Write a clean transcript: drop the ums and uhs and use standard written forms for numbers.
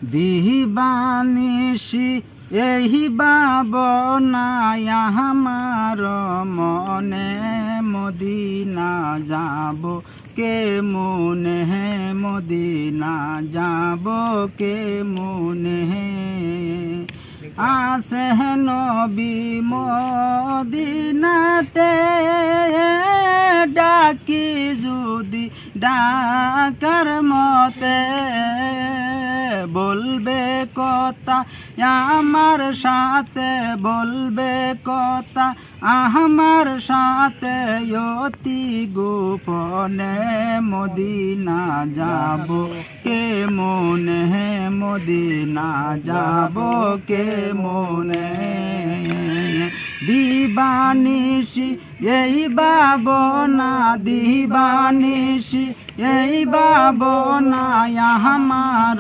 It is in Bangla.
দিবানিশি এই ভাবনায় আমার মনে মদিনা যাব কে মনে মদিনা যাব কে মনে আসে নবী মদিনাতে ডাকি যদি ডাকার মতে বলবে কথা আমার সাথে বলবে কথা আমার সাথে অতি গোপনে মদিনা যাব কে মনে মদিনা যাব কে মনে দিবানিশি এই ভাবনা দিবানিশি এই ভাবনা আমার